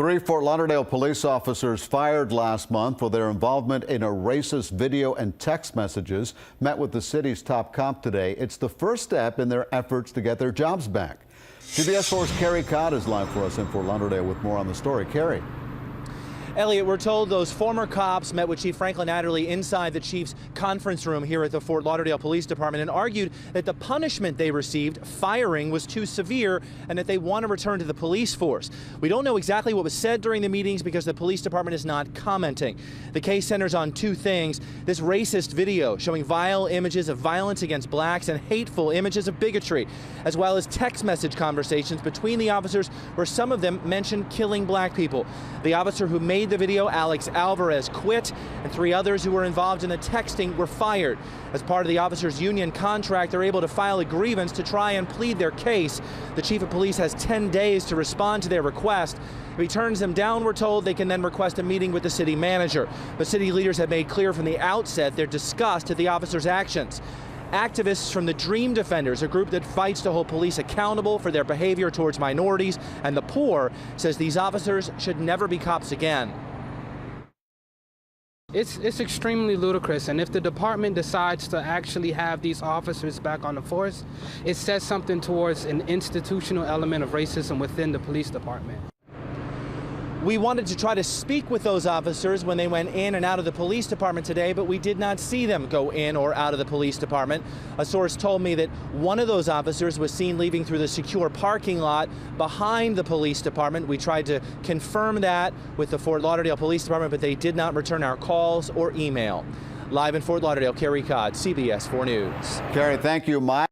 Three Fort Lauderdale police officers fired last month for their involvement in a racist video and text messages met with the city's top cop today. It's the first step in their efforts to get their jobs back. CBS 4's Carrie Codd is live for us in Fort Lauderdale with more on the story. Carrie. Elliot, we're told those former cops met with Chief Franklin Adderley inside the chief's conference room here at the Fort Lauderdale Police Department and argued that the punishment they received, firing, was too severe and that they want to return to the police force. We don't know exactly what was said during the meetings because the police department is not commenting. The case centers on two things: this racist video showing vile images of violence against blacks and hateful images of bigotry, as well as text message conversations between the officers where some of them mentioned killing black people. The officer who made the video, Alex Alvarez, quit, and three others who were involved in the texting were fired. As part of the officers' union contract, they're able to file a grievance to try and plead their case. The chief of police has 10 days to respond to their request. If he turns them down, we're told, they can then request a meeting with the city manager. But city leaders have made clear from the outset their disgust at the officers' actions. Activists from the Dream Defenders, a group that fights to hold police accountable for their behavior towards minorities and the poor, says these officers should never be cops again. It's extremely ludicrous, and if the department decides to actually have these officers back on the force, it says something towards an institutional element of racism within the police department. We wanted to try to speak with those officers when they went in and out of the police department today, but we did not see them go in or out of the police department. A source told me that one of those officers was seen leaving through the secure parking lot behind the police department. We tried to confirm that with the Fort Lauderdale Police Department, but they did not return our calls or email. Live in Fort Lauderdale, Carrie Codd, CBS 4 News. Carrie, thank you.